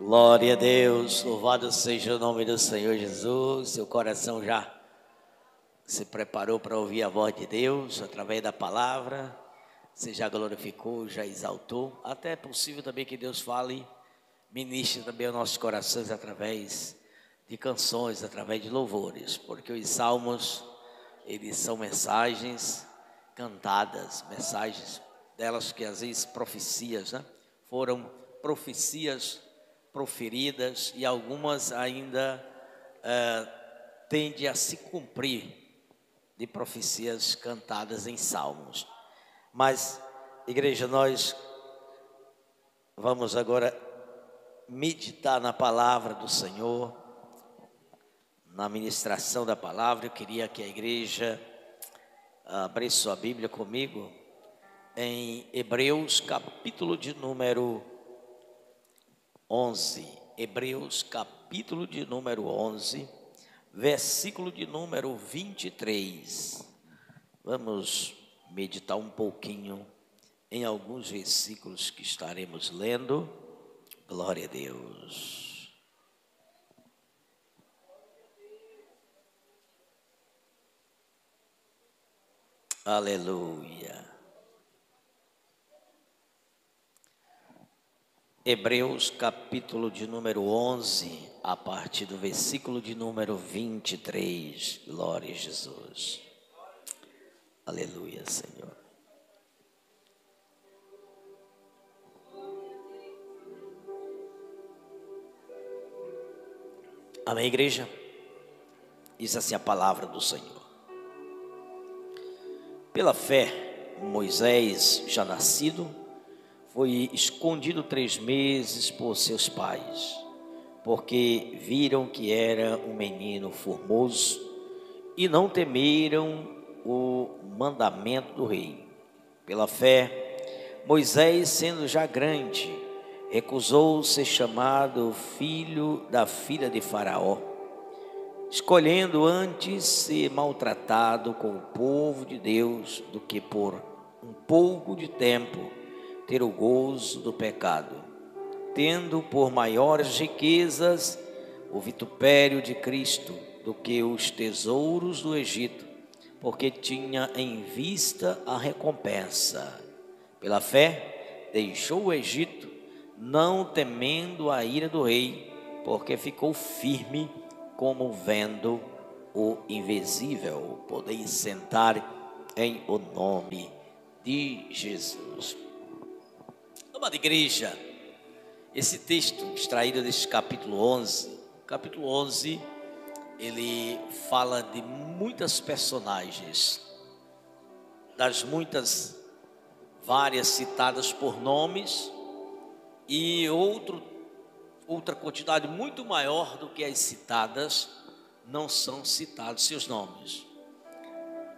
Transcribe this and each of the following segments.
Glória a Deus, louvado seja o nome do Senhor Jesus. Seu coração já se preparou para ouvir a voz de Deus através da palavra. Você já glorificou, já exaltou. Até é possível também que Deus fale, ministre também aos nossos corações através de canções, através de louvores, porque os salmos, eles são mensagens cantadas, mensagens delas que às vezes profecias, né? Foram profecias proferidas e algumas ainda tendem a se cumprir de profecias cantadas em salmos. Mas, igreja, nós vamos agora meditar na palavra do Senhor, na ministração da palavra. Eu queria que a igreja abrisse sua Bíblia comigo em Hebreus, capítulo de número 11. Hebreus, capítulo de número 11, versículo de número 23. Vamos meditar um pouquinho em alguns versículos que estaremos lendo. Glória a Deus. Aleluia. Hebreus, capítulo de número 11, a partir do versículo de número 23. Glória a Jesus. Aleluia, Senhor. Amém, igreja? Diz assim a palavra do Senhor. Pela fé, Moisés, já nascido, foi escondido 3 meses por seus pais, porque viram que era um menino formoso e não temeram o mandamento do rei. Pela fé, Moisés, sendo já grande, recusou ser chamado filho da filha de Faraó, escolhendo antes ser maltratado com o povo de Deus do que por um pouco de tempo ter o gozo do pecado, tendo por maiores riquezas o vitupério de Cristo do que os tesouros do Egito, porque tinha em vista a recompensa. Pela fé, deixou o Egito, não temendo a ira do rei, porque ficou firme como vendo o invisível. Podeis sentar em o nome de Jesus. Amada igreja, esse texto extraído desse capítulo 11, capítulo 11, ele fala de muitas personagens, das muitas, várias citadas por nomes, e outra quantidade muito maior do que as citadas não são citados seus nomes,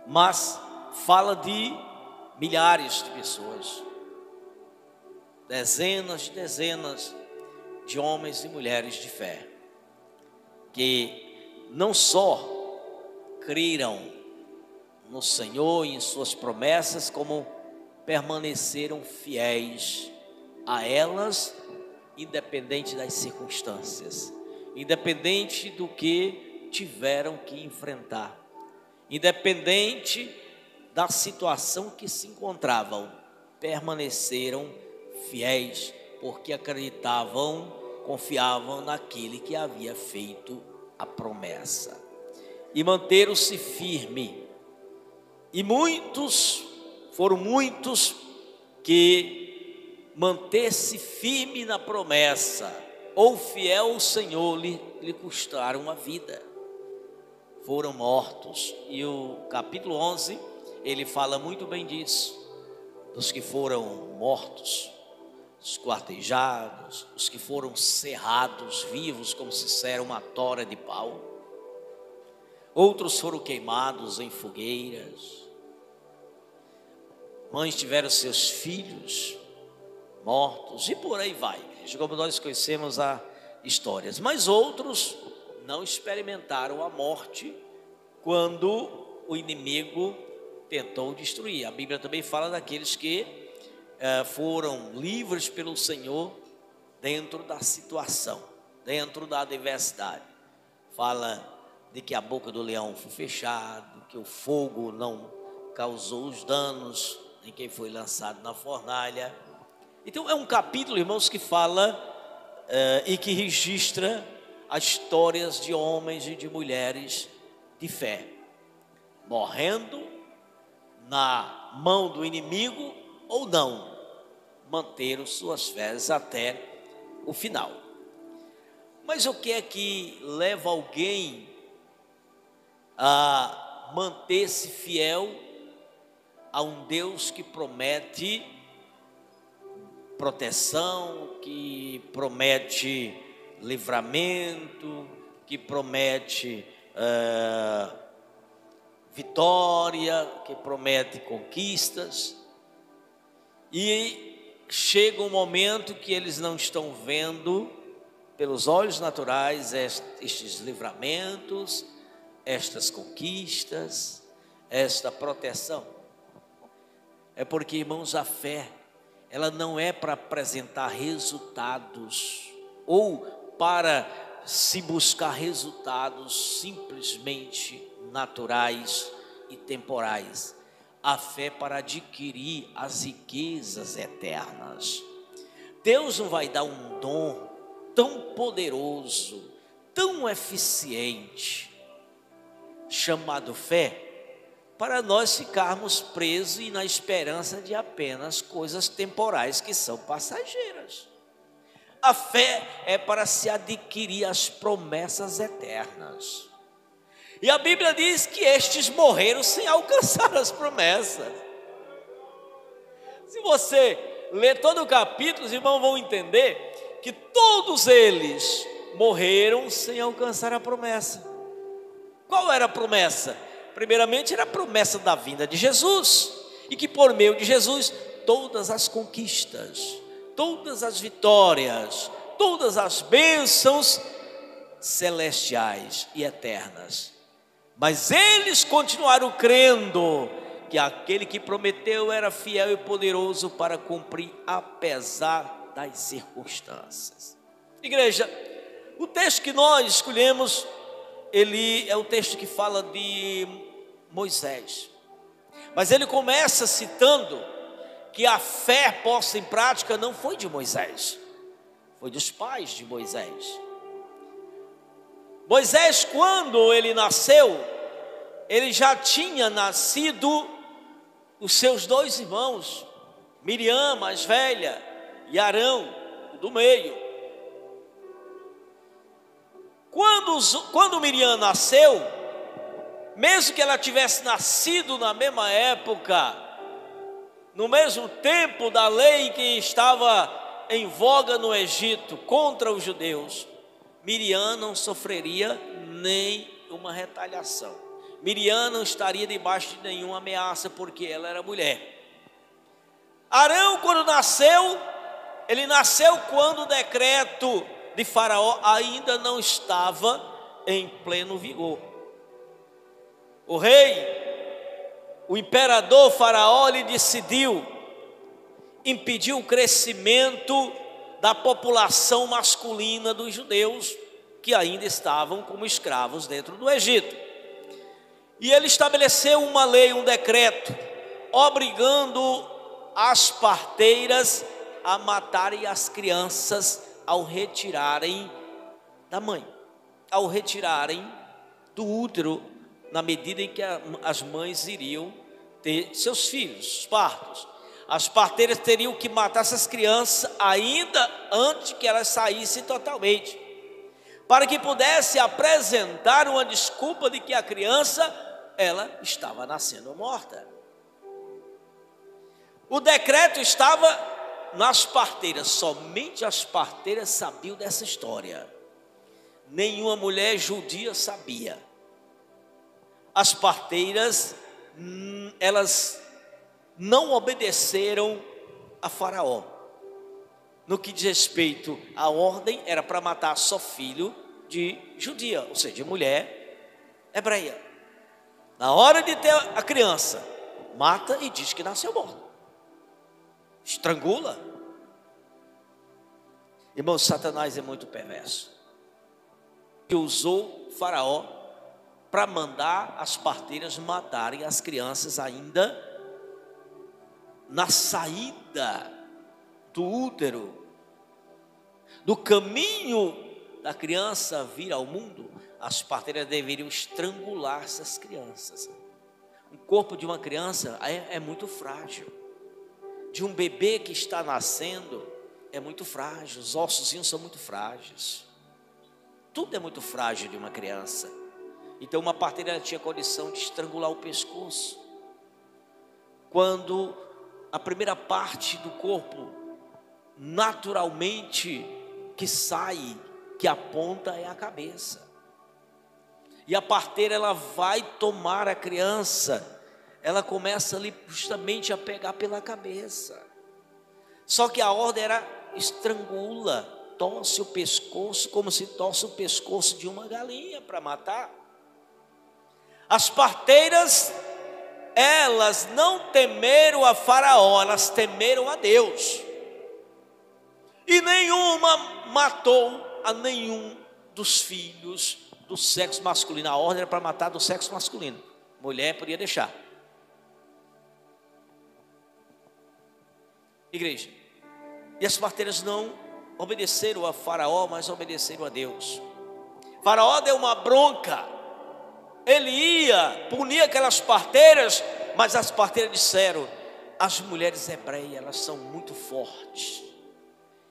mas fala de milhares de pessoas, dezenas de homens e mulheres de fé, que não só creram no Senhor e em suas promessas, como permaneceram fiéis a elas, independente das circunstâncias, independente do que tiveram que enfrentar, independente da situação que se encontravam, permaneceram fiéis, porque acreditavam, confiavam naquele que havia feito a promessa, e manteram-se firme. E foram muitos que manter-se firme na promessa, ou fiel ao Senhor, lhe custaram a vida, foram mortos. E o capítulo 11, ele fala muito bem disso, dos que foram mortos, esquartejados, os que foram cerrados vivos, como se era uma tora de pau. Outros foram queimados em fogueiras. Mães tiveram seus filhos mortos, e por aí vai, como nós conhecemos as histórias. Mas outros não experimentaram a morte quando o inimigo tentou destruir. A Bíblia também fala daqueles que foram livres pelo Senhor dentro da situação, dentro da adversidade. Fala de que a boca do leão foi fechada, que o fogo não causou os danos em quem foi lançado na fornalha. Então é um capítulo, irmãos, que fala e que registra as histórias de homens e de mulheres de fé, morrendo na mão do inimigo ou não, manteram suas fés até o final. Mas o que é que leva alguém a manter-se fiel a um Deus que promete proteção, que promete livramento, que promete vitória, que promete conquistas, e chega um momento que eles não estão vendo pelos olhos naturais estes livramentos, estas conquistas, esta proteção. É porque, irmãos, a fé, ela não é para apresentar resultados ou para se buscar resultados simplesmente naturais e temporais. A fé é para adquirir as riquezas eternas. Deus não vai dar um dom tão poderoso, tão eficiente, chamado fé, para nós ficarmos presos e na esperança de apenas coisas temporais que são passageiras. A fé é para se adquirir as promessas eternas. E a Bíblia diz que estes morreram sem alcançar as promessas. Se você ler todo o capítulo, os irmãos vão entender que todos eles morreram sem alcançar a promessa. Qual era a promessa? Primeiramente era a promessa da vinda de Jesus, e que por meio de Jesus todas as conquistas, todas as vitórias, todas as bênçãos celestiais e eternas. Mas eles continuaram crendo que aquele que prometeu era fiel e poderoso para cumprir apesar das circunstâncias. Igreja, o texto que nós escolhemos, ele é o texto que fala de Moisés, mas ele começa citando que a fé posta em prática não foi de Moisés, foi dos pais de Moisés. Moisés, quando ele nasceu, ele já tinha nascido os seus dois irmãos, Miriam, mais velha, e Arão, o do meio. Quando Miriam nasceu, mesmo que ela tivesse nascido na mesma época, no mesmo tempo da lei que estava em voga no Egito contra os judeus, Miriam não sofreria nem uma retaliação. Miriam não estaria debaixo de nenhuma ameaça, porque ela era mulher. Arão, quando nasceu, ele nasceu quando o decreto de Faraó ainda não estava em pleno vigor. O rei, o imperador Faraó, ele decidiu impedir o crescimento da população masculina dos judeus que ainda estavam como escravos dentro do Egito. E ele estabeleceu uma lei, um decreto, obrigando as parteiras a matarem as crianças ao retirarem da mãe, ao retirarem do útero, na medida em que as mães iriam ter seus filhos, os partos. As parteiras teriam que matar essas crianças ainda antes que elas saíssem totalmente, para que pudesse apresentar uma desculpa de que a criança, ela estava nascendo morta. O decreto estava nas parteiras, somente as parteiras sabiam dessa história, nenhuma mulher judia sabia. As parteiras, elas não obedeceram a Faraó. No que diz respeito à ordem, era para matar só filho de judia, ou seja, de mulher hebreia. Na hora de ter a criança, mata e diz que nasceu morto, estrangula. Irmãos, Satanás é muito perverso. E usou Faraó para mandar as parteiras matarem as crianças ainda na saída do útero, do caminho da criança vir ao mundo. As parteiras deveriam estrangular essas crianças. O corpo de uma criança é muito frágil. De um bebê que está nascendo é muito frágil. Os ossozinhos são muito frágeis. Tudo é muito frágil de uma criança. Então uma parteira tinha condição de estrangular o pescoço. Quando a primeira parte do corpo naturalmente que sai, que aponta, é a cabeça. E a parteira, ela vai tomar a criança, ela começa ali justamente a pegar pela cabeça. Só que a ordem era: estrangula, torce o pescoço, como se torce o pescoço de uma galinha para matar. As parteiras, elas não temeram a Faraó, elas temeram a Deus. E nenhuma matou a nenhum dos filhos do sexo masculino. A ordem era para matar do sexo masculino. Mulher podia deixar. Igreja, e as parteiras não obedeceram a Faraó, mas obedeceram a Deus. Faraó deu uma bronca. Ele ia punir aquelas parteiras, mas as parteiras disseram: as mulheres hebreias, elas são muito fortes,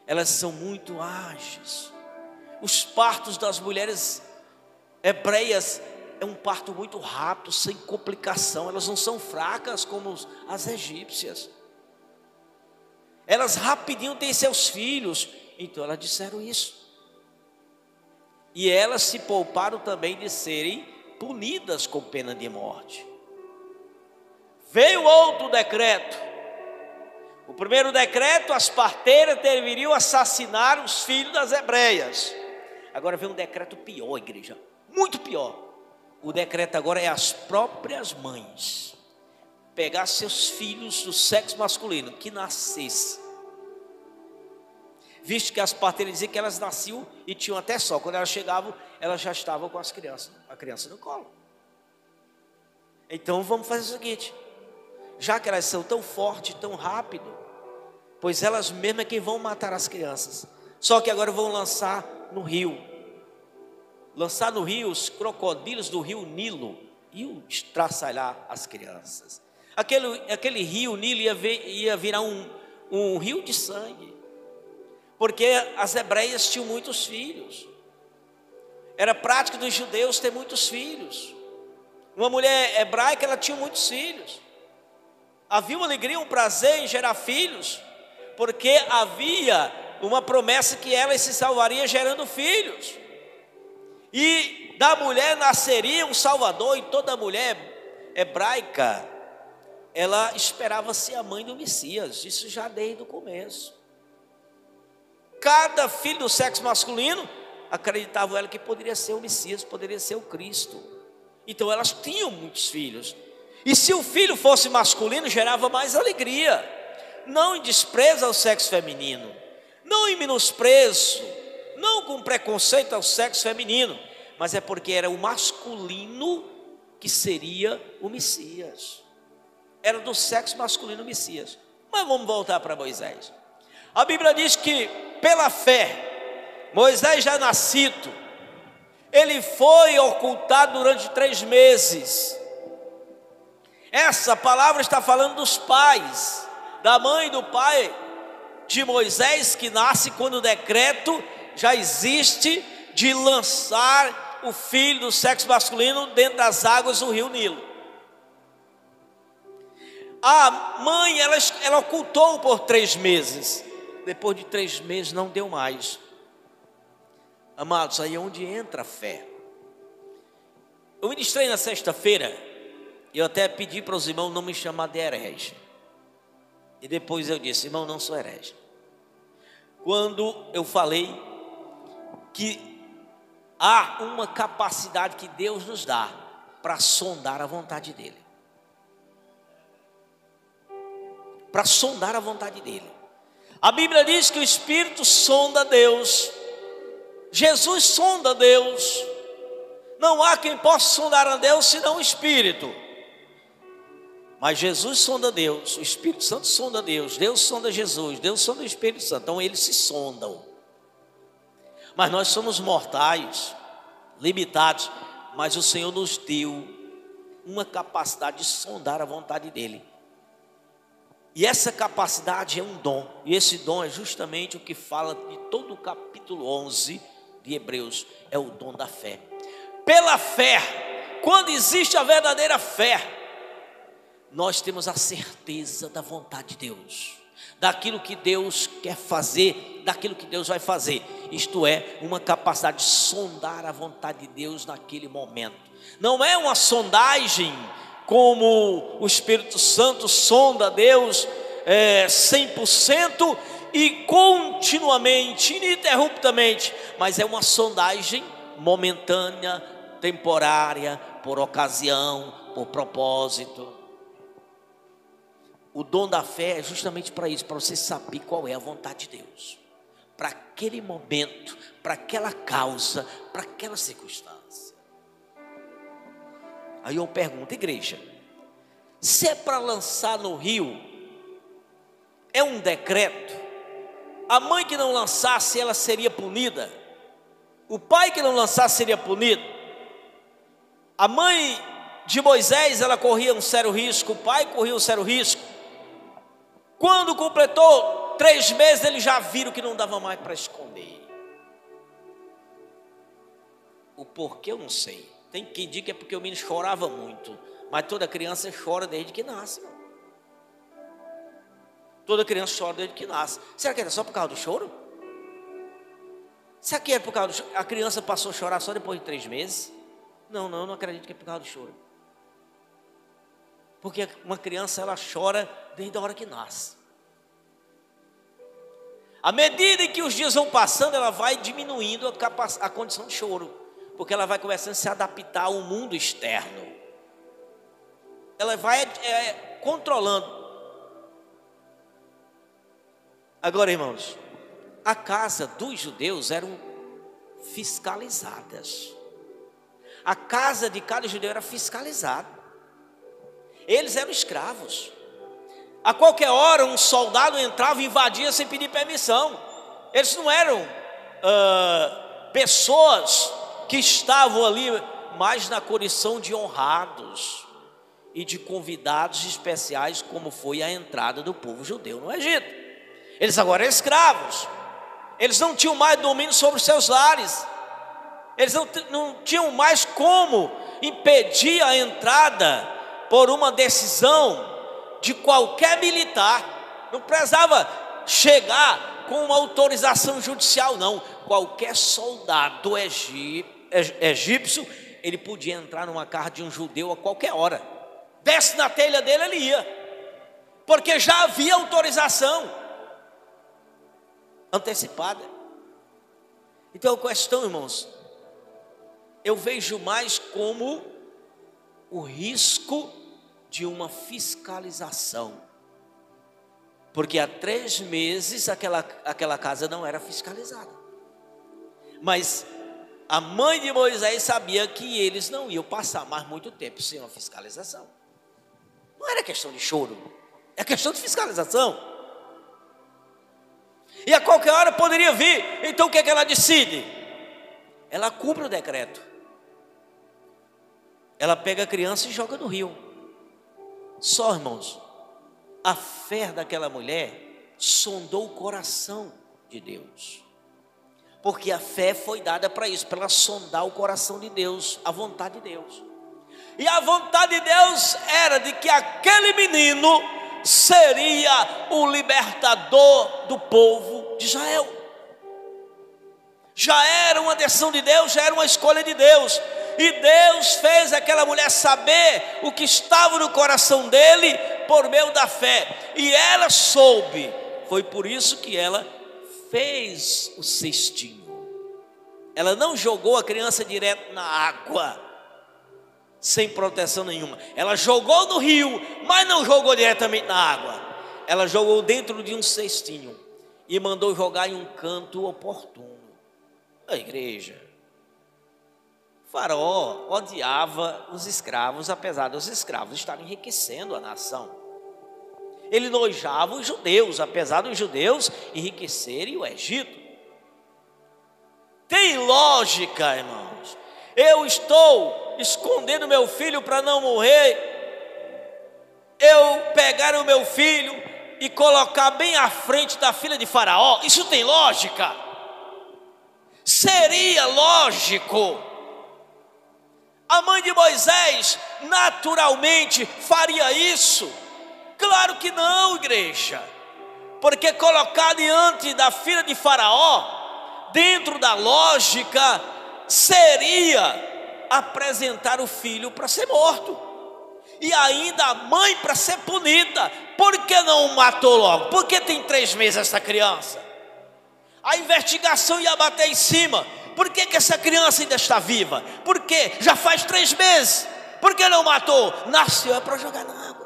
elas são muito ágeis. Os partos das mulheres hebreias é um parto muito rápido, sem complicação. Elas não são fracas como as egípcias. Elas rapidinho têm seus filhos. Então elas disseram isso. E elas se pouparam também de serem punidas com pena de morte. Veio outro decreto. O primeiro decreto: as parteiras deveriam assassinar os filhos das hebreias. Agora vem um decreto pior, igreja, muito pior. O decreto agora é as próprias mães pegar seus filhos do sexo masculino que nascesse, visto que as parteiras diziam que elas nasciam e tinham até só, quando elas chegavam, elas já estavam com a criança no colo. Então vamos fazer o seguinte: já que elas são tão fortes, tão rápido, pois elas mesmas é que vão matar as crianças. Só que agora vão lançar no rio. Lançar no rio os crocodilos do rio Nilo, e estraçalhar as crianças. Aquele rio Nilo ia virar um rio de sangue, porque as hebreias tinham muitos filhos. Era prática dos judeus ter muitos filhos. Uma mulher hebraica, ela tinha muitos filhos. Havia uma alegria, um prazer em gerar filhos, porque havia uma promessa que ela se salvaria gerando filhos. E da mulher nasceria um Salvador. E toda mulher hebraica, ela esperava ser a mãe do Messias. Isso já desde o começo. Cada filho do sexo masculino, acreditava ela que poderia ser o Messias, poderia ser o Cristo. Então elas tinham muitos filhos. E se o filho fosse masculino, gerava mais alegria. Não em desprezo ao sexo feminino, não em menosprezo, não com preconceito ao sexo feminino, mas é porque era o masculino que seria o Messias. Era do sexo masculino o Messias. Mas vamos voltar para Moisés. A Bíblia diz que pela fé, Moisés já nascido, ele foi ocultado durante 3 meses. Essa palavra está falando dos pais, da mãe e do pai de Moisés, que nasce quando o decreto já existe de lançar o filho do sexo masculino dentro das águas do rio Nilo. A mãe, ela ocultou por 3 meses. Depois de 3 meses não deu mais. Amados, aí é onde entra a fé. Eu ministrei na sexta-feira, eu até pedi para os irmãos não me chamar de herege. E depois eu disse: irmão, não sou herege. Quando eu falei que há uma capacidade que Deus nos dá para sondar a vontade dEle. Para sondar a vontade dEle. A Bíblia diz que o Espírito sonda Deus. Jesus sonda Deus. Não há quem possa sondar a Deus senão o Espírito. Mas Jesus sonda Deus, o Espírito Santo sonda Deus, Deus sonda Jesus, Deus sonda o Espírito Santo. Então eles se sondam. Mas nós somos mortais, limitados. Mas o Senhor nos deu uma capacidade de sondar a vontade dEle. E essa capacidade é um dom. E esse dom é justamente o que fala de todo o capítulo 11 de Hebreus. É o dom da fé. Pela fé, quando existe a verdadeira fé, nós temos a certeza da vontade de Deus, daquilo que Deus quer fazer, daquilo que Deus vai fazer. Isto é, uma capacidade de sondar a vontade de Deus naquele momento. Não é uma sondagem como o Espírito Santo sonda Deus 100% e continuamente, ininterruptamente, mas é uma sondagem momentânea, temporária, por ocasião, por propósito. O dom da fé é justamente para isso, para você saber qual é a vontade de Deus, para aquele momento, para aquela causa, para aquela circunstância. Aí eu pergunto, igreja, se é para lançar no rio, é um decreto? A mãe que não lançasse, ela seria punida? O pai que não lançasse seria punido? A mãe de Moisés, ela corria um sério risco, o pai corria um sério risco. Quando completou 3 meses, eles já viram que não dava mais para esconder. O porquê eu não sei. Tem quem diga que é porque o menino chorava muito. Mas toda criança chora desde que nasce. Toda criança chora desde que nasce. Será que era só por causa do choro? Será que era por causa do choro? A criança passou a chorar só depois de 3 meses? Não, eu não acredito que é por causa do choro. Porque uma criança, ela chora desde a hora que nasce. À medida em que os dias vão passando, ela vai diminuindo a condição de choro. Porque ela vai começando a se adaptar ao mundo externo. Ela vai controlando. Agora, irmãos, a casa dos judeus eram fiscalizadas. A casa de cada judeu era fiscalizada. Eles eram escravos. A qualquer hora um soldado entrava e invadia sem pedir permissão. Eles não eram pessoas que estavam ali mais na condição de honrados e de convidados especiais, como foi a entrada do povo judeu no Egito. Eles agora eram escravos. Eles não tinham mais domínio sobre os seus lares. Eles não tinham mais como impedir a entrada por uma decisão de qualquer militar. Não precisava chegar com uma autorização judicial, não. Qualquer soldado egípcio, ele podia entrar numa casa de um judeu a qualquer hora. Desce na telha dele, ele ia. Porque já havia autorização antecipada. Então a questão, irmãos, eu vejo mais como o risco de uma fiscalização. Porque há 3 meses aquela casa não era fiscalizada. Mas a mãe de Moisés sabia que eles não iam passar mais muito tempo sem uma fiscalização. Não era questão de choro, é questão de fiscalização. E a qualquer hora poderia vir. Então o que é que ela decide? Ela cumpre o decreto. Ela pega a criança e joga no rio. Só, irmãos, a fé daquela mulher sondou o coração de Deus. Porque a fé foi dada para isso, para ela sondar o coração de Deus, a vontade de Deus. E a vontade de Deus era de que aquele menino seria o libertador do povo de Israel. Já era uma decisão de Deus, já era uma escolha de Deus. E Deus fez aquela mulher saber o que estava no coração dele por meio da fé. E ela soube. Foi por isso que ela fez o cestinho. Ela não jogou a criança direto na água, sem proteção nenhuma. Ela jogou no rio, mas não jogou diretamente na água. Ela jogou dentro de um cestinho. e mandou jogar em um canto oportuno. A igreja, Faraó odiava os escravos, apesar dos escravos estarem enriquecendo a nação. Ele nojava os judeus, apesar dos judeus enriquecerem o Egito. Tem lógica, irmãos. Eu estou escondendo meu filho para não morrer. Eu pegar o meu filho e colocar bem à frente da filha de Faraó. Isso tem lógica? Seria lógico. A mãe de Moisés naturalmente faria isso? Claro que não, igreja. Porque colocar diante da filha de Faraó, dentro da lógica, seria apresentar o filho para ser morto. E ainda a mãe para ser punida. Por que não o matou logo? Por que tem 3 meses essa criança? A investigação ia bater em cima. Por que essa criança ainda está viva? Por quê? Já faz 3 meses. Por que não matou? Nasceu para jogar na água.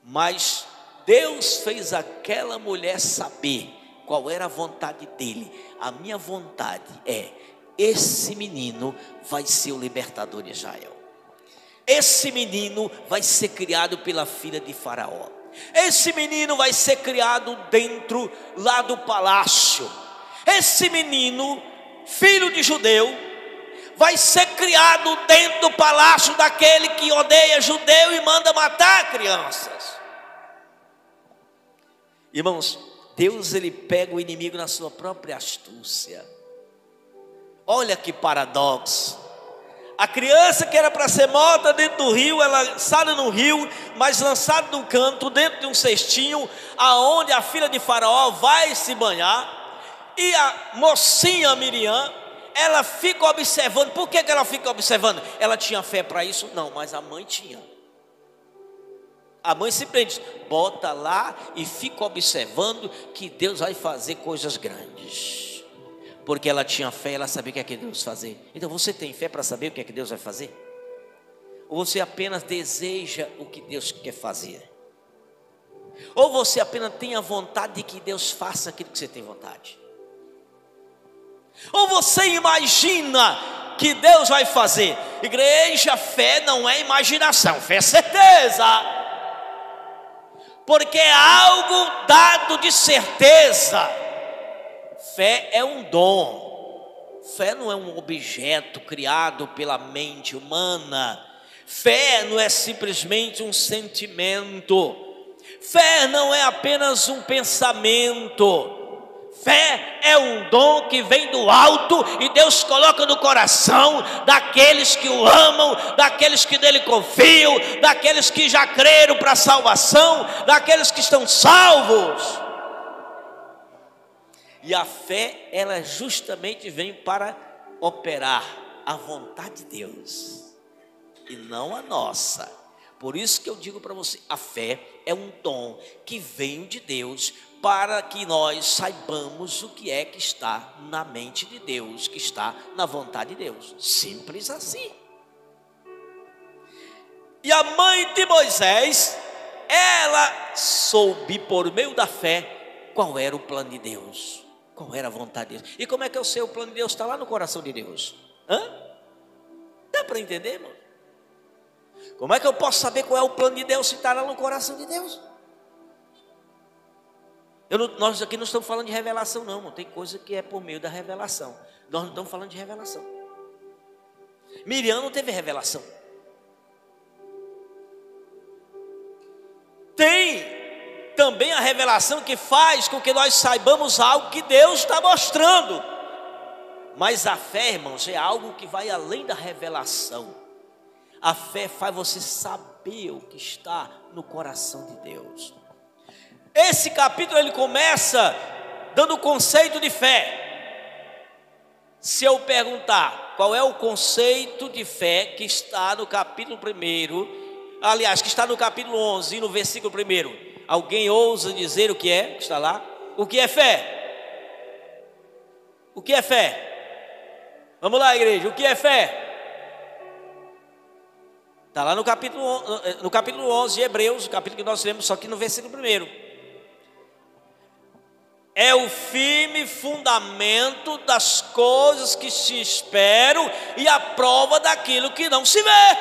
Mas Deus fez aquela mulher saber qual era a vontade dele. A minha vontade é: esse menino vai ser o libertador de Israel. Esse menino vai ser criado pela filha de Faraó. Esse menino vai ser criado dentro lá do palácio. Esse menino, filho de judeu, vai ser criado dentro do palácio daquele que odeia judeu e manda matar crianças. Irmãos, Deus, ele pega o inimigo na sua própria astúcia. Olha que paradoxo. A criança que era para ser morta dentro do rio, ela é lançada no rio, mas lançada num canto, dentro de um cestinho, aonde a filha de Faraó vai se banhar. E a mocinha Miriam, ela fica observando. Por que ela fica observando? Ela tinha fé para isso? Não, mas a mãe tinha. A mãe simplesmente bota lá e fica observando que Deus vai fazer coisas grandes. Porque ela tinha fé, ela sabia o que é que Deus vai fazer. Então você tem fé para saber o que é que Deus vai fazer? Ou você apenas deseja o que Deus quer fazer? Ou você apenas tem a vontade de que Deus faça aquilo que você tem vontade? Ou você imagina que Deus vai fazer? Igreja, fé não é imaginação, fé é certeza. Porque é algo dado de certeza. Fé é um dom. Fé não é um objeto criado pela mente humana. Fé não é simplesmente um sentimento. Fé não é apenas um pensamento. Fé é um dom que vem do alto e Deus coloca no coração daqueles que o amam, daqueles que nele confiam, daqueles que já creram para a salvação, daqueles que estão salvos. E a fé, ela justamente vem para operar a vontade de Deus e não a nossa. Por isso que eu digo para você, a fé é um dom que vem de Deus para que nós saibamos o que é que está na mente de Deus, que está na vontade de Deus. Simples assim. E a mãe de Moisés, ela soube por meio da fé qual era o plano de Deus, qual era a vontade de Deus. E como é que eu sei o plano de Deus? Está lá no coração de Deus. Dá para entender, irmão? Como é que eu posso saber qual é o plano de Deus se está lá no coração de Deus? Nós aqui não estamos falando de revelação não, irmão. Tem coisa que é por meio da revelação. Nós não estamos falando de revelação. Miriam não teve revelação. Tem também a revelação que faz com que nós saibamos algo que Deus está mostrando. Mas a fé, irmãos, é algo que vai além da revelação. A fé faz você saber o que está no coração de Deus. Esse capítulo ele começa dando o conceito de fé. Se eu perguntar qual é o conceito de fé que está no capítulo 1, aliás, que está no capítulo 11 e no versículo 1, alguém ousa dizer o que é? Que está lá? O que é fé? O que é fé? Vamos lá, igreja, o que é fé? Está lá no capítulo 11 de Hebreus, o capítulo que nós lemos, só que no versículo 1. é o firme fundamento das coisas que se esperam e a prova daquilo que não se vê.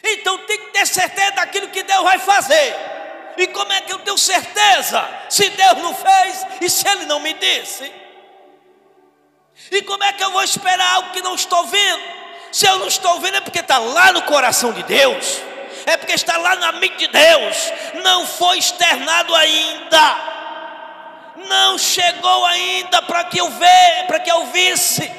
Então tem que ter certeza daquilo que Deus vai fazer. E como é que eu tenho certeza se Deus não fez e se Ele não me disse? E como é que eu vou esperar algo que não estou vendo? Se eu não estou vendo é porque está lá no coração de Deus, é porque está lá na mente de Deus, não foi externado ainda, não chegou ainda para que eu veja, para que eu visse,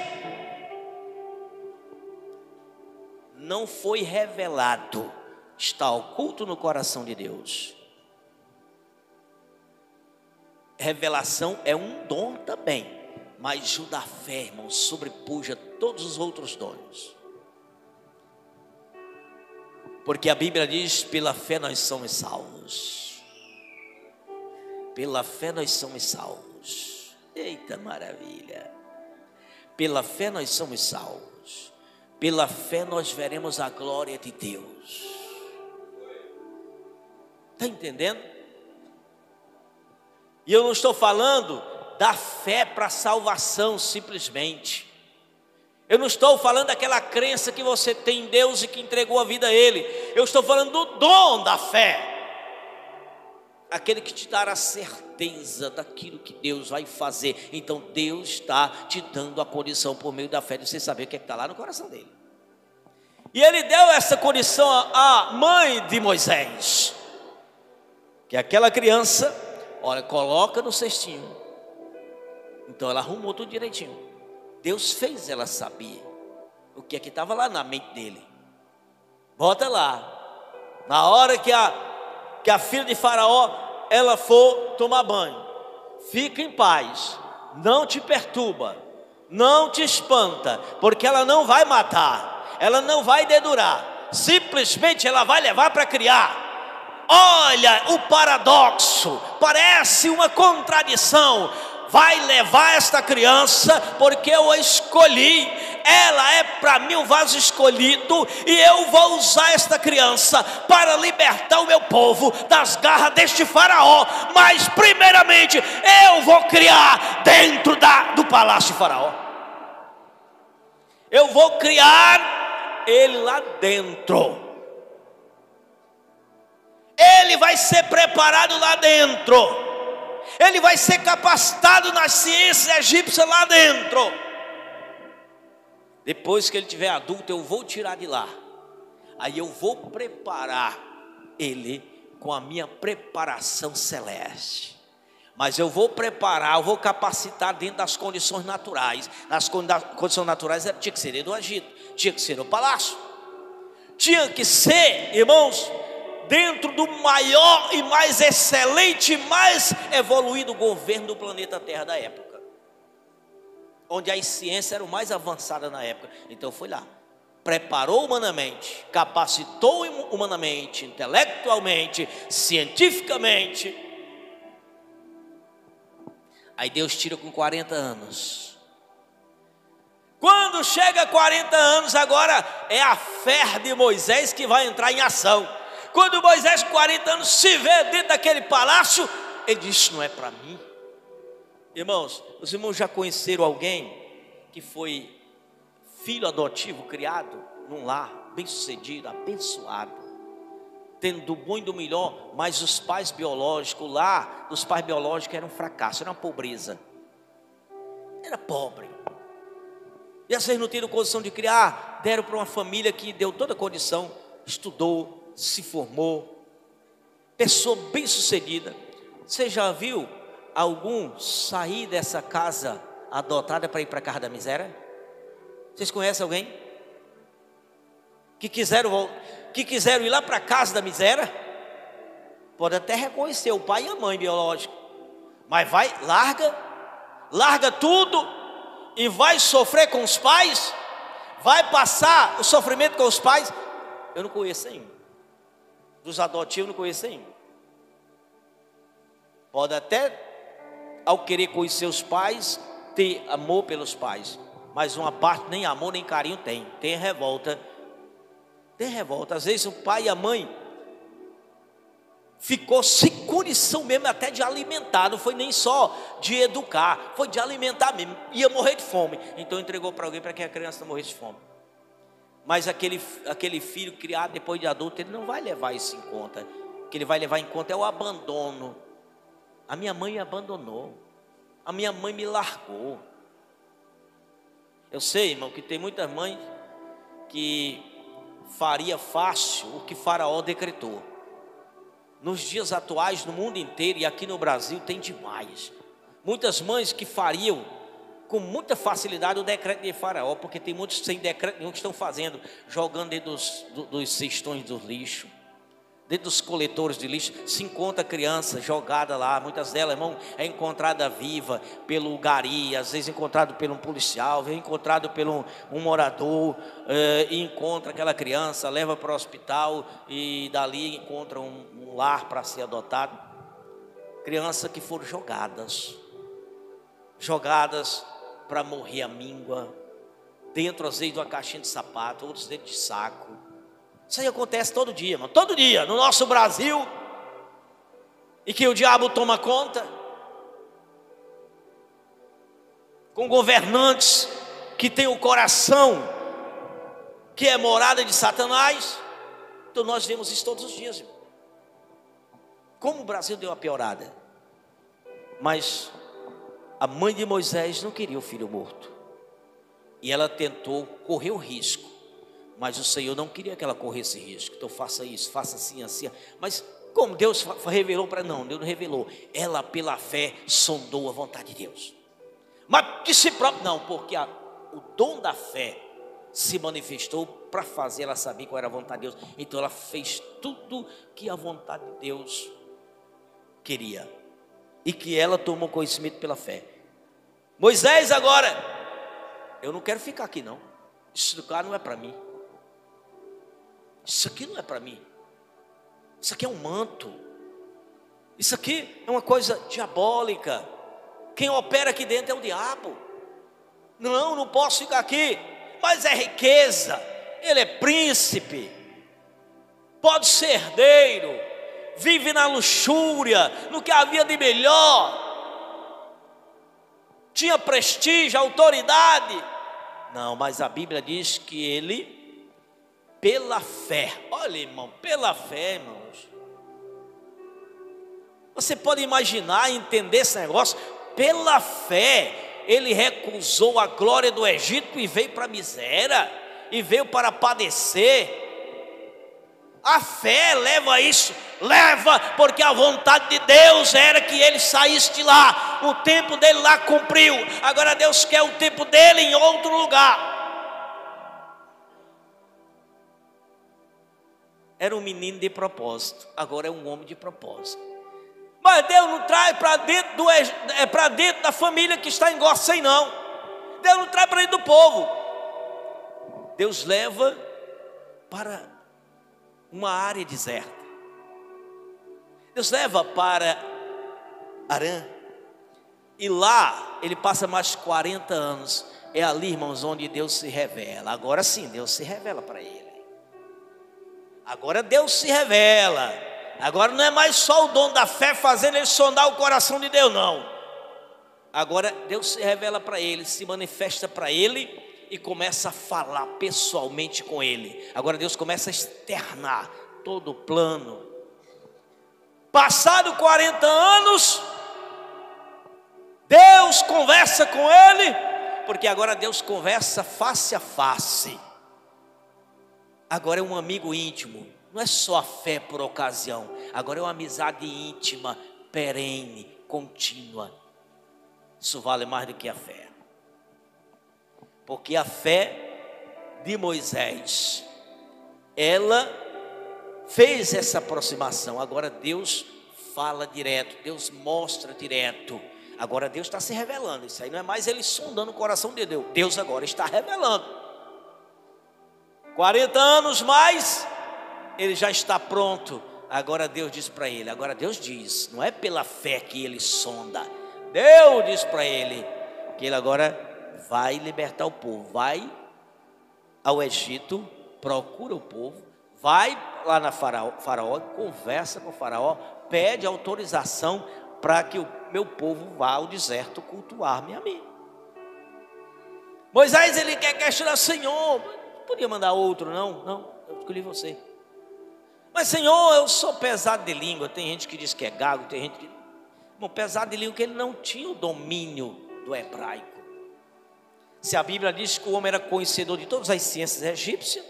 não foi revelado, está oculto no coração de Deus. Revelação é um dom também, mas o da fé, irmão, sobrepuja todos os outros dons. Porque a Bíblia diz: pela fé nós somos salvos. Pela fé nós somos salvos. Eita maravilha! Pela fé nós somos salvos. Pela fé nós veremos a glória de Deus. Está entendendo? E eu não estou falando da fé para salvação simplesmente. Eu não estou falando daquela crença que você tem em Deus e que entregou a vida a Ele. Eu estou falando do dom da fé. Aquele que te dará a certeza daquilo que Deus vai fazer. Então Deus está te dando a condição por meio da fé de você saber o que está lá no coração dele. E Ele deu essa condição à mãe de Moisés. Que aquela criança, olha, coloca no cestinho. Então ela arrumou tudo direitinho. Deus fez ela saber o que é que estava lá na mente dele. Bota lá. Na hora que a filha de Faraó, ela for tomar banho, fica em paz, não te perturba, não te espanta, porque ela não vai matar, ela não vai dedurar, simplesmente ela vai levar para criar. Olha o paradoxo, parece uma contradição. Vai levar esta criança porque eu a escolhi, ela é para mim um vaso escolhido, e eu vou usar esta criança para libertar o meu povo das garras deste Faraó. Mas primeiramente eu vou criar dentro do palácio de Faraó. Eu vou criar ele lá dentro. Ele vai ser preparado lá dentro. Ele vai ser capacitado nas ciências egípcias lá dentro. Depois que ele tiver adulto, eu vou tirar de lá. Aí eu vou preparar ele com a minha preparação celeste. Mas eu vou preparar, eu vou capacitar dentro das condições naturais. Nas condições naturais tinha que ser do Egito, tinha que ser no palácio, tinha que ser, irmãos, dentro do maior e mais excelente, mais evoluído governo do planeta Terra da época, onde a ciência era o mais avançada na época. Então foi lá, preparou humanamente, capacitou humanamente, intelectualmente, cientificamente. Aí Deus tira com 40 anos. Quando chega a 40 anos, agora é a fé de Moisés que vai entrar em ação. Quando Moisés, 40 anos, se vê dentro daquele palácio, ele diz: isso não é para mim. Irmãos, os irmãos já conheceram alguém que foi filho adotivo, criado num lar bem sucedido, abençoado, tendo do bom e do melhor, mas os pais biológicos, o lar dos pais biológicos era um fracasso, era uma pobreza, era pobre. E às vezes não tiveram condição de criar, deram para uma família que deu toda a condição, estudou, se formou, pessoa bem sucedida. Você já viu algum sair dessa casa adotada para ir para a casa da miséria? Vocês conhecem alguém que quiseram ir lá para a casa da miséria? Pode até reconhecer o pai e a mãe biológico, mas larga tudo e vai sofrer com os pais, vai passar o sofrimento com os pais. Eu não conheço ainda. Dos adotivos não conheço ainda. Pode até, ao querer conhecer os pais, ter amor pelos pais, mas uma parte nem amor nem carinho tem revolta. Tem revolta. Às vezes o pai e a mãe ficou 50 condição mesmo até de alimentar, não foi nem só de educar, foi de alimentar mesmo, ia morrer de fome. Então entregou para alguém para que a criança não morresse de fome. Mas aquele filho criado depois de adulto, ele não vai levar isso em conta. O que ele vai levar em conta é o abandono. A minha mãe me abandonou, a minha mãe me largou. Eu sei, irmão, que tem muitas mães que faria fácil o que Faraó decretou. Nos dias atuais, no mundo inteiro e aqui no Brasil, tem demais. Muitas mães que fariam com muita facilidade o decreto de Faraó, porque tem muitos sem decreto nenhum que estão fazendo, jogando dentro dos cestões do lixo, dentro dos coletores de lixo. Se encontra criança jogada lá, muitas delas, irmão, é encontrada viva pelo gari, às vezes encontrado por um policial, é encontrado por um morador, e encontra aquela criança, leva para o hospital e dali encontra um lar para ser adotado. Crianças que foram jogadas para morrer à míngua, dentro às vezes de uma caixinha de sapato, outros dentro de saco. Isso aí acontece todo dia, mano, todo dia, no nosso Brasil, e que o diabo toma conta, com governantes que têm o coração, que é morada de Satanás. Então nós vemos isso todos os dias, irmão. Como o Brasil deu uma piorada, mas a mãe de Moisés não queria o filho morto, e ela tentou correr o risco, mas o Senhor não queria que ela corresse risco. Então faça isso, faça assim, assim. Mas como Deus revelou para não, Deus não revelou. Ela pela fé sondou a vontade de Deus. Mas de si próprio não, porque o dom da fé se manifestou para fazer ela saber qual era a vontade de Deus. Então ela fez tudo que a vontade de Deus queria, e que ela tomou conhecimento pela fé. Moisés agora, eu não quero ficar aqui não. Isso lugar não é para mim. Isso aqui não é para mim. Isso aqui é um manto. Isso aqui é uma coisa diabólica. Quem opera aqui dentro é o diabo. Não posso ficar aqui. Mas é riqueza. Ele é príncipe. Pode ser herdeiro. Vive na luxúria, no que havia de melhor. Tinha prestígio, autoridade. Não, mas a Bíblia diz que ele, pela fé, olha irmão, pela fé, irmãos. Você pode imaginar, entender esse negócio? Pela fé, ele recusou a glória do Egito e veio para a miséria, e veio para padecer. A fé leva isso, leva, porque a vontade de Deus era que ele saísse de lá. O tempo dele lá cumpriu, agora Deus quer o tempo dele em outro lugar. Era um menino de propósito, agora é um homem de propósito. Mas Deus não traz para dentro da família que está em Gósen, não. Deus não traz para dentro do povo. Deus leva para uma área deserta. Deus leva para Arã, e lá ele passa mais 40 anos. É ali, irmãos, onde Deus se revela. Agora sim, Deus se revela para ele. Agora Deus se revela. Agora não é mais só o dom da fé fazendo ele sondar o coração de Deus, não. Agora Deus se revela para ele, se manifesta para ele e começa a falar pessoalmente com ele. Agora Deus começa a externar todo o plano. Passado 40 anos, Deus conversa com ele, porque agora Deus conversa face a face. Agora é um amigo íntimo. Não é só a fé por ocasião. Agora é uma amizade íntima, perene, contínua. Isso vale mais do que a fé. Porque a fé de Moisés, ela fez essa aproximação. Agora Deus fala direto, Deus mostra direto. Agora Deus está se revelando. Isso aí não é mais ele sondando o coração de Deus. Deus agora está revelando. 40 anos mais, ele já está pronto. Agora Deus diz para ele, agora Deus diz, não é pela fé que ele sonda. Deus diz para ele que ele agora vai libertar o povo. Vai ao Egito, procura o povo, vai lá na Faraó, conversa com o Faraó, pede autorização para que o meu povo vá ao deserto cultuar-me a mim. Moisés, ele quer questionar: Senhor, não podia mandar outro, não, eu escolhi você. Mas Senhor, eu sou pesado de língua. Tem gente que diz que é gago, tem gente que... Bom, pesado de língua, que ele não tinha o domínio do hebraico. Se a Bíblia diz que o homem era conhecedor de todas as ciências egípcias,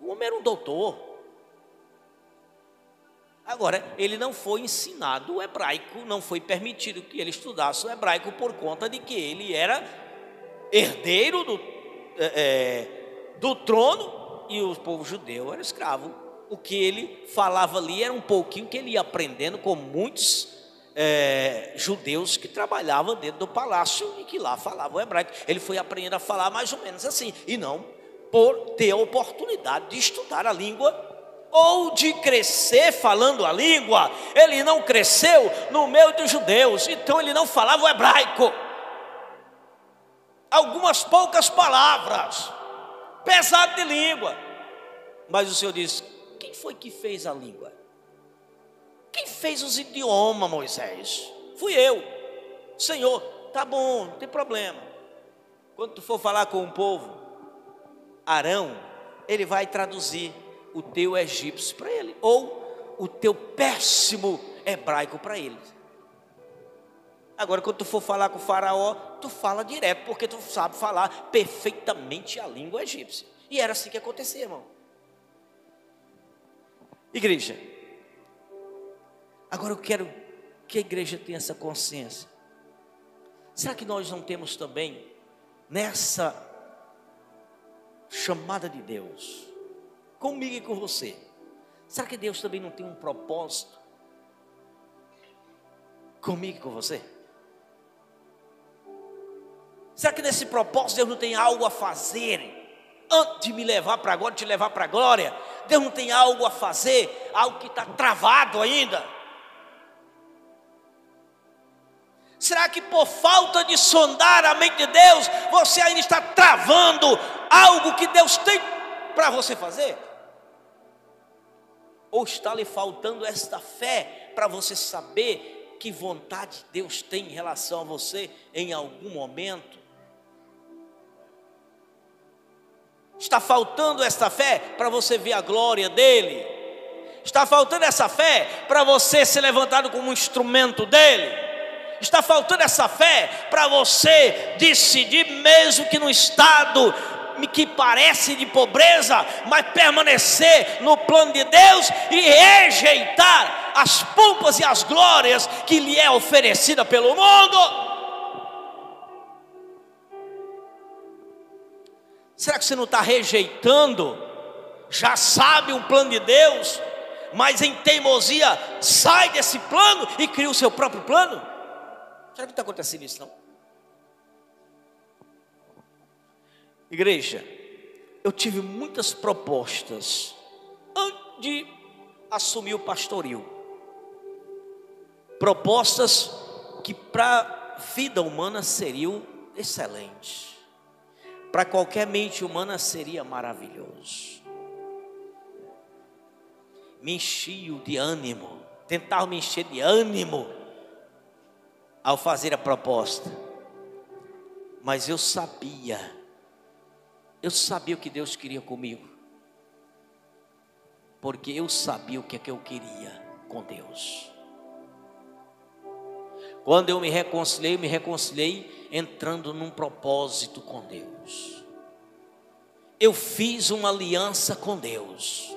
o homem era um doutor. Agora, ele não foi ensinado o hebraico, não foi permitido que ele estudasse o hebraico, por conta de que ele era herdeiro do trono e o povo judeu era escravo. O que ele falava ali era um pouquinho que ele ia aprendendo com muitos judeus que trabalhavam dentro do palácio e que lá falavam hebraico. Ele foi aprendendo a falar mais ou menos assim, e não por ter a oportunidade de estudar a língua ou de crescer falando a língua. Ele não cresceu no meio dos judeus, então ele não falava o hebraico. Algumas poucas palavras, pesado de língua. Mas o Senhor diz: quem foi que fez a língua? Quem fez os idiomas, Moisés? Fui eu. Senhor, tá bom, não tem problema. Quando tu for falar com o povo, Arão, ele vai traduzir o teu egípcio para ele, ou o teu péssimo hebraico para ele. Agora, quando tu for falar com o faraó, tu fala direto, porque tu sabe falar perfeitamente a língua egípcia. E era assim que acontecia, irmão. Igreja, agora eu quero que a igreja tenha essa consciência. Será que nós não temos também, nessa chamada de Deus, comigo e com você, será que Deus também não tem um propósito comigo e com você? Será que nesse propósito Deus não tem algo a fazer antes de me levar para agora, de te levar para a glória? Deus não tem algo a fazer, algo que está travado ainda? Será que por falta de sondar a mente de Deus, você ainda está travando algo que Deus tem para você fazer? Ou está lhe faltando esta fé para você saber que vontade Deus tem em relação a você em algum momento? Está faltando esta fé para você ver a glória dele? Está faltando essa fé para você ser levantado como um instrumento dele? Está faltando essa fé para você decidir, mesmo que no estado que parece de pobreza, mas permanecer no plano de Deus e rejeitar as pompas e as glórias que lhe é oferecida pelo mundo? Será que você não está rejeitando? Já sabe o plano de Deus, mas em teimosia sai desse plano e cria o seu próprio plano? Será que está acontecendo isso, não? Igreja, eu tive muitas propostas antes de assumir o pastoril. Propostas que para a vida humana seriam excelentes. Para qualquer mente humana seria maravilhoso. Me enchia de ânimo, tentava me encher de ânimo ao fazer a proposta. Mas eu sabia o que Deus queria comigo, porque eu sabia o que é que eu queria com Deus. Quando eu me reconciliei entrando num propósito com Deus. Eu fiz uma aliança com Deus.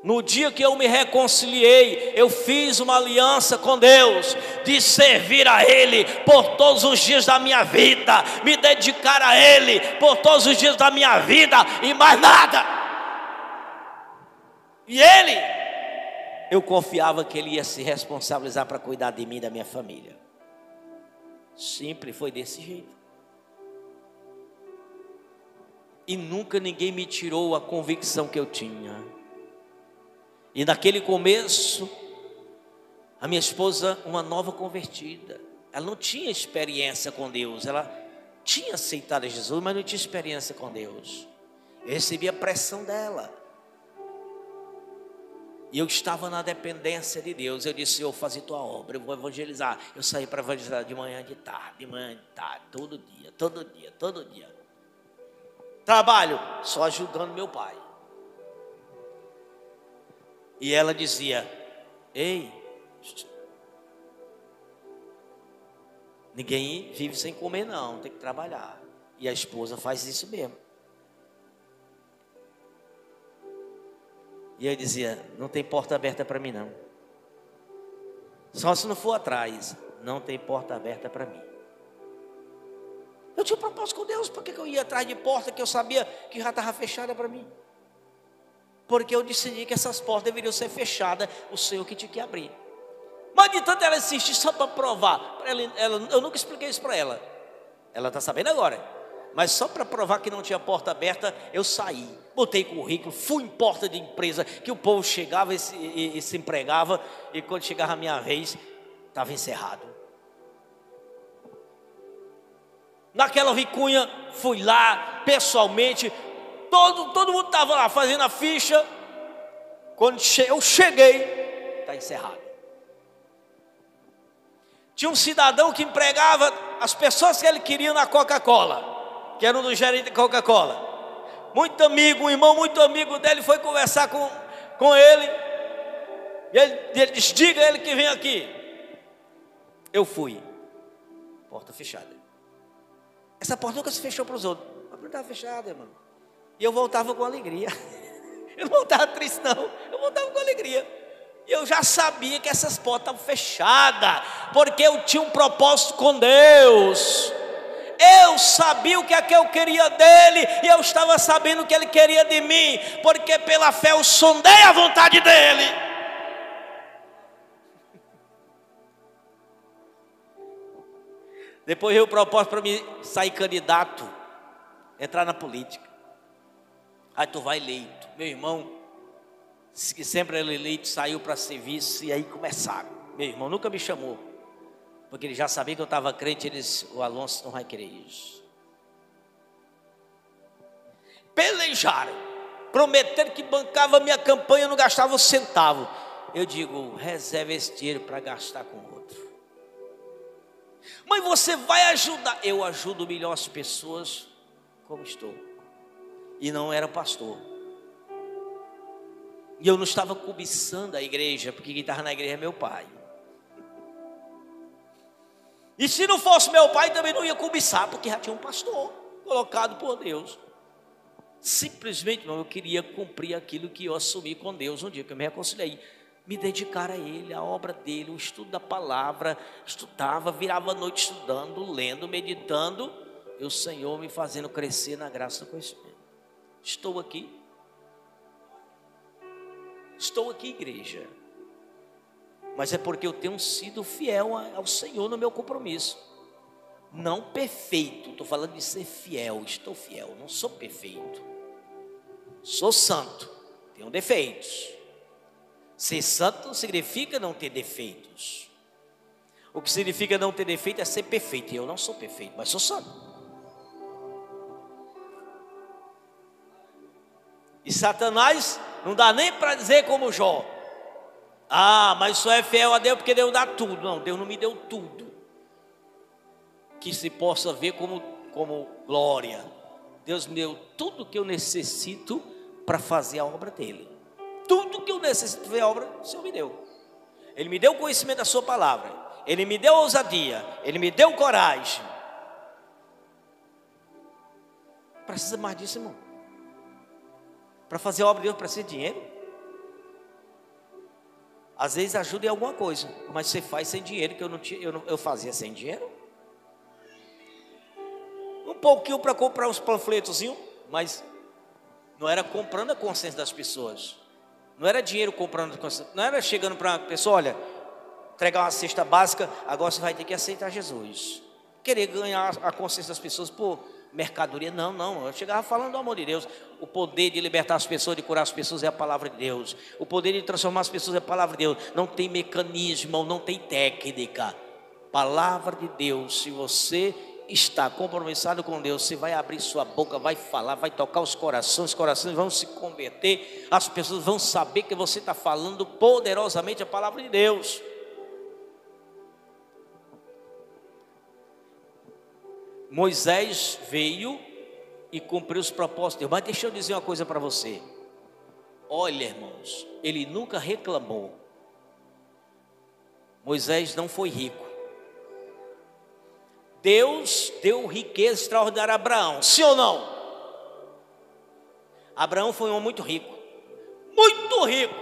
No dia que eu me reconciliei, eu fiz uma aliança com Deus, de servir a Ele por todos os dias da minha vida, me dedicar a Ele por todos os dias da minha vida e mais nada. E Ele, eu confiava que Ele ia se responsabilizar para cuidar de mim e da minha família. Sempre foi desse jeito. E nunca ninguém me tirou a convicção que eu tinha. E naquele começo, a minha esposa, uma nova convertida, ela não tinha experiência com Deus, ela tinha aceitado Jesus, mas não tinha experiência com Deus. Eu recebia a pressão dela. E eu estava na dependência de Deus. Eu disse: Senhor, fazer tua obra, eu vou evangelizar. Eu saí para evangelizar de manhã, de tarde, todo dia, todo dia, todo dia. Trabalho só ajudando meu pai. E ela dizia: ei, ninguém vive sem comer não, tem que trabalhar. E a esposa faz isso mesmo. E eu dizia: não tem porta aberta para mim não. Só se não for atrás. Não tem porta aberta para mim. Eu tinha um propósito com Deus. Por que eu ia atrás de porta que eu sabia que já estava fechada para mim? Porque eu decidi que essas portas deveriam ser fechadas, o Senhor que tinha que abrir. Mas de tanto ela insistir só para provar, eu nunca expliquei isso para ela. Ela está sabendo agora. Mas só para provar que não tinha porta aberta, eu saí. Botei currículo, fui em porta de empresa, que o povo chegava e se empregava. E quando chegava a minha vez, estava encerrado. Naquela vicunha, fui lá pessoalmente. Todo mundo estava lá fazendo a ficha. Quando eu cheguei, está encerrado. Tinha um cidadão que empregava as pessoas que ele queria na Coca-Cola, que era um dos gerentes da Coca-Cola. Muito amigo, um irmão muito amigo dele foi conversar com ele. E ele disse: diga a ele que vem aqui. Eu fui. Porta fechada. Essa porta nunca se fechou para os outros. A porta estava fechada, irmão. E eu voltava com alegria. Eu não voltava triste não. Eu voltava com alegria. E eu já sabia que essas portas estavam fechadas, porque eu tinha um propósito com Deus. Eu sabia o que é que eu queria dele, e eu estava sabendo o que ele queria de mim, porque pela fé eu sondei a vontade dele. Depois veio o propósito para mim sair candidato, entrar na política. Aí tu vai eleito. Meu irmão, que sempre era eleito, saiu para serviço, e aí começaram. Meu irmão nunca me chamou, porque ele já sabia que eu estava crente. Ele disse: o Alonso não vai querer isso. Pelejaram, prometeram que bancava minha campanha, não gastava um centavo. Eu digo: reserva esse dinheiro para gastar com outro. Mas você vai ajudar. Eu ajudo melhor as pessoas como estou. E não era pastor. E eu não estava cobiçando a igreja, porque quem estava na igreja é meu pai. E se não fosse meu pai, também não ia cobiçar, porque já tinha um pastor colocado por Deus. Simplesmente, não, eu queria cumprir aquilo que eu assumi com Deus um dia que eu me reconciliei. Me dedicar a Ele, a obra dEle, o estudo da palavra. Estudava, virava a noite estudando, lendo, meditando. E o Senhor me fazendo crescer na graça do conhecimento. Estou aqui, igreja. Mas é porque eu tenho sido fiel ao Senhor no meu compromisso. Não perfeito, estou falando de ser fiel. Estou fiel, não sou perfeito. Sou santo, tenho defeitos. Ser santo não significa não ter defeitos. O que significa não ter defeito é ser perfeito. E eu não sou perfeito, mas sou santo. E Satanás não dá nem para dizer como Jó: ah, mas só é fiel a Deus porque Deus dá tudo. Não, Deus não me deu tudo que se possa ver como glória. Deus me deu tudo que eu necessito para fazer a obra dele. Tudo que eu necessito fazer a obra, o Senhor me deu. Ele me deu o conhecimento da sua palavra. Ele me deu ousadia. Ele me deu coragem. Precisa mais disso, irmão. Para fazer a obra de Deus precisa de dinheiro. Às vezes ajuda em alguma coisa, mas você faz sem dinheiro, que eu fazia sem dinheiro. Um pouquinho para comprar os panfletozinhos, mas não era comprando a consciência das pessoas. Não era dinheiro comprando a consciência. Não era chegando para uma pessoa: olha, entregar uma cesta básica, agora você vai ter que aceitar Jesus. Querer ganhar a consciência das pessoas por mercadoria. Não, eu chegava falando do amor de Deus. O poder de libertar as pessoas, de curar as pessoas é a palavra de Deus. O poder de transformar as pessoas é a palavra de Deus. Não tem mecanismo, não tem técnica. Palavra de Deus. Se você está compromissado com Deus, você vai abrir sua boca, vai falar, vai tocar os corações vão se converter, as pessoas vão saber que você está falando poderosamente a palavra de Deus. Moisés veio e cumpriu os propósitos de Deus. Mas deixa eu dizer uma coisa para você. Olha, irmãos, ele nunca reclamou. Moisés não foi rico. Deus deu riqueza extraordinária a Abraão, sim ou não? Abraão foi um homem muito rico. Muito rico.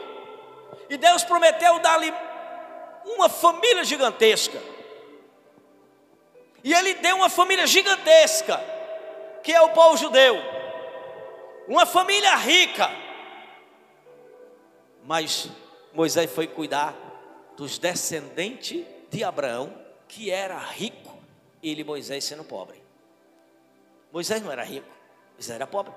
E Deus prometeu dar-lhe uma família gigantesca. E ele deu uma família gigantesca, que é o povo judeu. Uma família rica. Mas Moisés foi cuidar dos descendentes de Abraão, que era rico. Ele, Moisés, sendo pobre. Moisés não era rico, Moisés era pobre.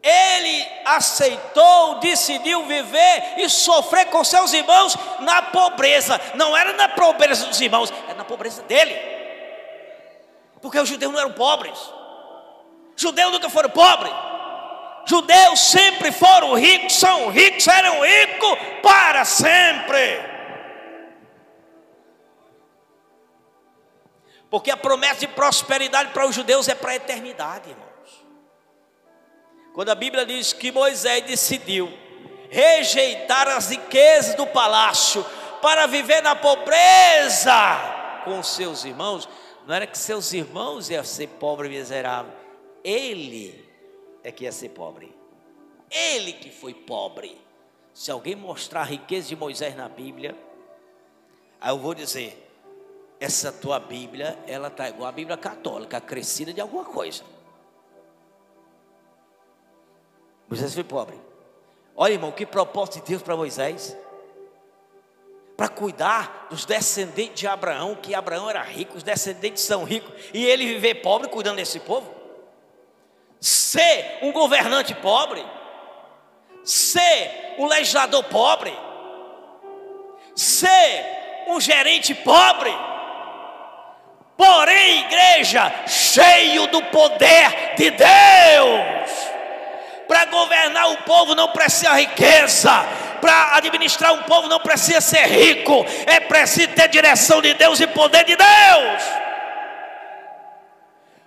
Ele aceitou, decidiu viver e sofrer com seus irmãos na pobreza. Não era na pobreza dos irmãos, era na pobreza dele. Porque os judeus não eram pobres. Judeus nunca foram pobres. Judeus sempre foram ricos, são ricos, serão ricos para sempre. Porque a promessa de prosperidade para os judeus é para a eternidade, irmãos. Quando a Bíblia diz que Moisés decidiu rejeitar as riquezas do palácio para viver na pobreza com seus irmãos, não era que seus irmãos iam ser pobres e miseráveis, ele é que ia ser pobre. Ele que foi pobre. Se alguém mostrar a riqueza de Moisés na Bíblia, aí eu vou dizer: essa tua Bíblia, ela está igual a Bíblia católica, crescida de alguma coisa. Moisés foi pobre. Olha, irmão, que propósito de Deus para Moisés. Para cuidar dos descendentes de Abraão, que Abraão era rico, os descendentes são ricos, e ele viver pobre cuidando desse povo. Ser um governante pobre, ser um legislador pobre, ser um gerente pobre. Porém, igreja, cheio do poder de Deus. Para governar o povo não precisa riqueza. Para administrar um povo não precisa ser rico. É preciso ter direção de Deus e poder de Deus.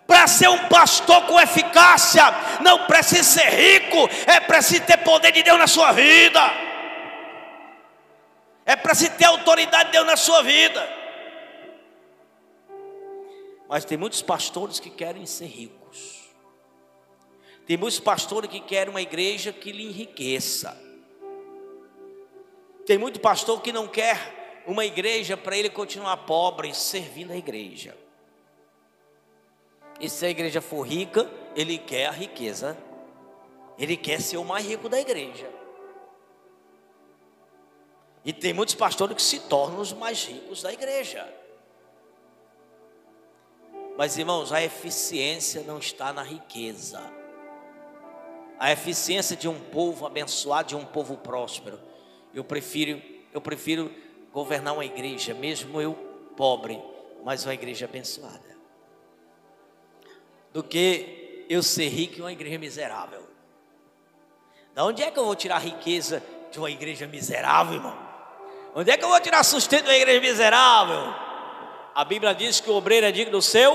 Para ser um pastor com eficácia, não precisa ser rico. É preciso ter poder de Deus na sua vida. É preciso ter autoridade de Deus na sua vida. Mas tem muitos pastores que querem ser ricos. Tem muitos pastores que querem uma igreja que lhe enriqueça. Tem muito pastor que não quer uma igreja para ele continuar pobre, servindo a igreja. E se a igreja for rica, ele quer a riqueza. Ele quer ser o mais rico da igreja. E tem muitos pastores que se tornam os mais ricos da igreja. Mas, irmãos, a eficiência não está na riqueza. A eficiência de um povo abençoado, de um povo próspero. Eu prefiro governar uma igreja, mesmo eu pobre, mas uma igreja abençoada, do que eu ser rico em uma igreja miserável. Da onde é que eu vou tirar riqueza de uma igreja miserável, irmão? Onde é que eu vou tirar sustento de uma igreja miserável? A Bíblia diz que o obreiro é digno do seu,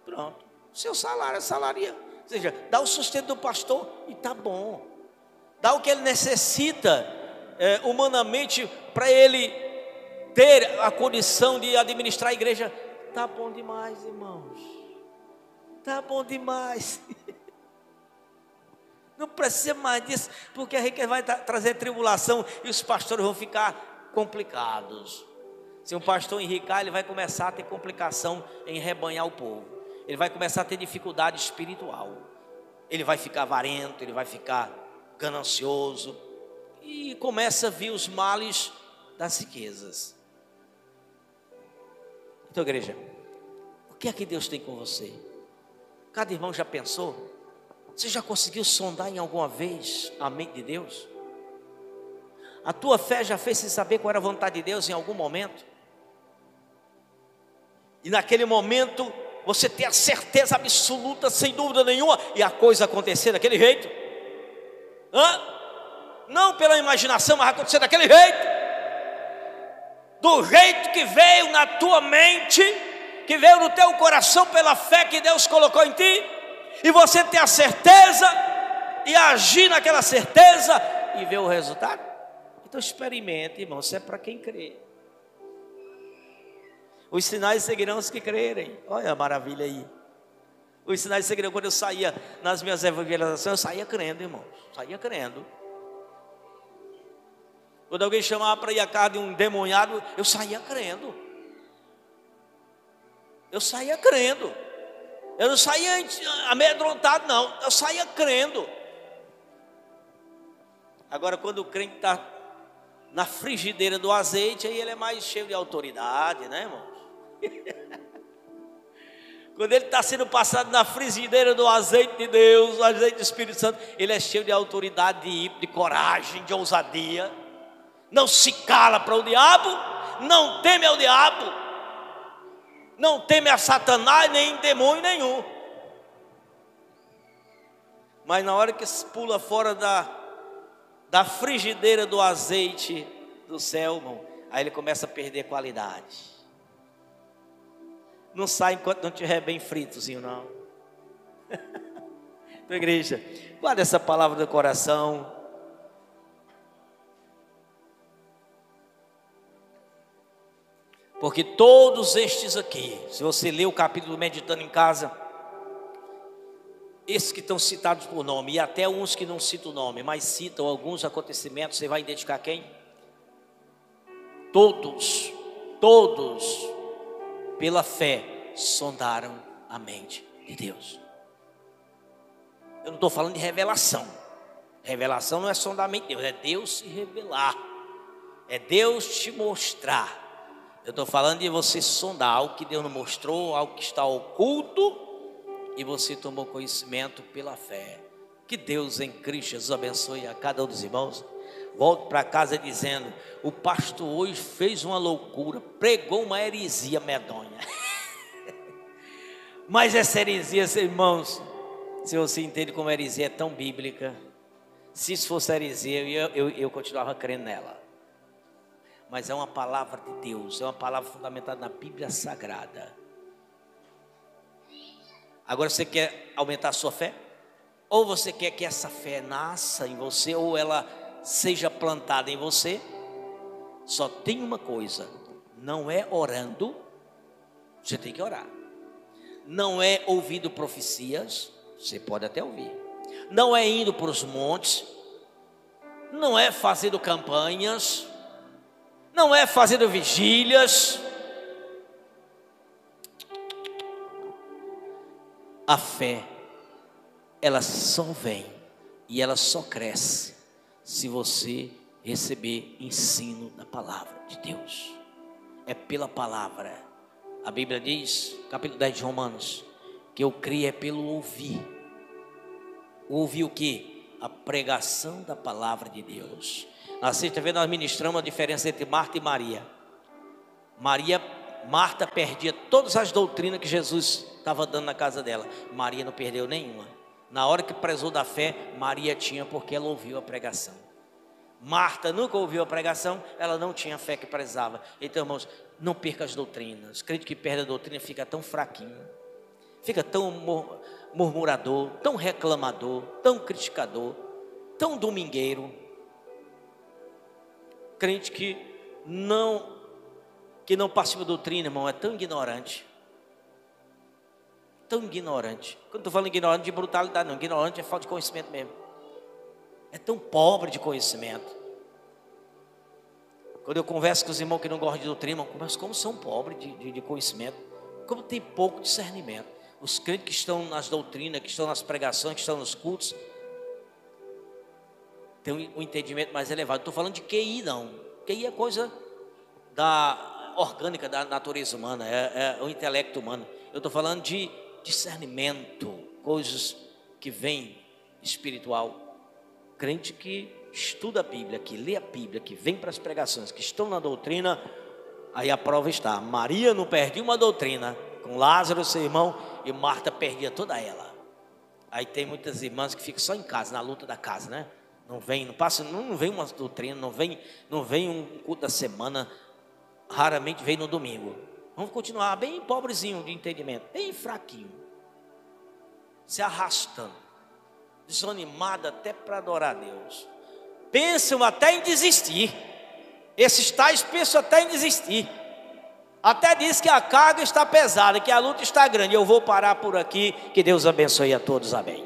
pronto, seu salário é salaria. Ou seja, dá o sustento do pastor e está bom. Dá o que ele necessita humanamente para ele ter a condição de administrar a igreja. Está bom demais, irmãos. Está bom demais. Não precisa mais disso, porque a riqueza vai trazer tribulação e os pastores vão ficar complicados. Se um pastor enricar, ele vai começar a ter complicação em rebanhar o povo. Ele vai começar a ter dificuldade espiritual. Ele vai ficar avarento, ele vai ficar ganancioso. E começa a vir os males das riquezas. Então, igreja, o que é que Deus tem com você? Cada irmão já pensou? Você já conseguiu sondar em alguma vez a mente de Deus? A tua fé já fez você saber qual era a vontade de Deus em algum momento? E naquele momento, você ter a certeza absoluta, sem dúvida nenhuma, e a coisa acontecer daquele jeito. Não pela imaginação, mas acontecer daquele jeito. Do jeito que veio na tua mente, que veio no teu coração pela fé que Deus colocou em ti. E você ter a certeza e agir naquela certeza e ver o resultado. Então experimente, irmão, isso é para quem crê. Os sinais seguirão os que crerem. Olha a maravilha aí. Os sinais seguirão. Quando eu saía nas minhas evangelizações, eu saía crendo, irmão. Saía crendo. Quando alguém chamava para ir à casa de um endemoniado, eu saía crendo. Eu saía crendo. Eu não saía amedrontado, não. Eu saía crendo. Agora, quando o crente está na frigideira do azeite, aí ele é mais cheio de autoridade, né, irmão? Quando ele está sendo passado na frigideira do azeite de Deus, o azeite do Espírito Santo, ele é cheio de autoridade, de coragem, de ousadia. Não se cala para o diabo, não teme ao diabo, não teme a Satanás, nem demônio nenhum. Mas na hora que se pula fora da frigideira do azeite do céu, irmão, aí ele começa a perder qualidade. Não sai enquanto não estiver bem fritozinho, não. Então, igreja, guarda essa palavra do coração. Porque todos estes aqui, se você ler o capítulo meditando em casa, esses que estão citados por nome, e até uns que não citam o nome, mas citam alguns acontecimentos, você vai identificar quem? Todos, pela fé, sondaram a mente de Deus. Eu não estou falando de revelação. Revelação não é sondar a mente de Deus, é Deus se revelar, é Deus te mostrar. Eu estou falando de você sondar algo que Deus não mostrou, algo que está oculto, e você tomou conhecimento pela fé. Que Deus em Cristo Jesus abençoe a cada um dos irmãos. Volte para casa dizendo: o pastor hoje fez uma loucura, pregou uma heresia medonha. Mas essa heresia, irmãos, se você entende como heresia é tão bíblica, se isso fosse heresia, eu continuava crendo nela. Mas é uma palavra de Deus, é uma palavra fundamentada na Bíblia Sagrada. Agora você quer aumentar a sua fé? Ou você quer que essa fé nasça em você, ou ela seja plantada em você? Só tem uma coisa: não é orando, você tem que orar. Não é ouvindo profecias, você pode até ouvir. Não é indo para os montes, não é fazendo campanhas, não é fazendo vigílias. A fé, ela só vem e ela só cresce se você receber ensino da palavra de Deus. É pela palavra. A Bíblia diz, capítulo 10 de Romanos, que eu creio é pelo ouvir. Ouvir o quê? A pregação da palavra de Deus. Na sexta-feira nós ministramos a diferença entre Marta e Maria. Marta perdia todas as doutrinas que Jesus estava dando na casa dela. Maria não perdeu nenhuma. Na hora que prezou da fé, Maria tinha, porque ela ouviu a pregação. Marta nunca ouviu a pregação, ela não tinha a fé que prezava. Então, irmãos, não perca as doutrinas. Crente que perde a doutrina fica tão fraquinho, fica tão murmurador, tão reclamador, tão criticador, tão domingueiro. Crente que não participa da doutrina, irmão, é tão ignorante. Tão ignorante. Quando estou falando ignorante de brutalidade, não. Ignorante é falta de conhecimento mesmo. É tão pobre de conhecimento. Quando eu converso com os irmãos que não gostam de doutrina, mas como são pobres de conhecimento, como tem pouco discernimento. Os crentes que estão nas doutrinas, que estão nas pregações, que estão nos cultos, têm um entendimento mais elevado. Estou falando de QI, não. QI é coisa orgânica da natureza humana, é o intelecto humano. Eu estou falando de discernimento, coisas que vêm espiritual. Crente que estuda a Bíblia, que lê a Bíblia, que vem para as pregações, que estão na doutrina, Aí a prova está: Maria não perdia uma doutrina com Lázaro, seu irmão, e Marta perdia toda ela. Aí tem muitas irmãs que ficam só em casa, na luta da casa, né? Não vem, não passa, não vem uma doutrina, não vem um culto da semana, raramente vem no domingo. Vamos continuar bem pobrezinho de entendimento, bem fraquinho, se arrastando, desanimado até para adorar a Deus. Pensam até em desistir. Esses tais pensam até em desistir. Até diz que a carga está pesada, que a luta está grande. Eu vou parar por aqui. Que Deus abençoe a todos. Amém.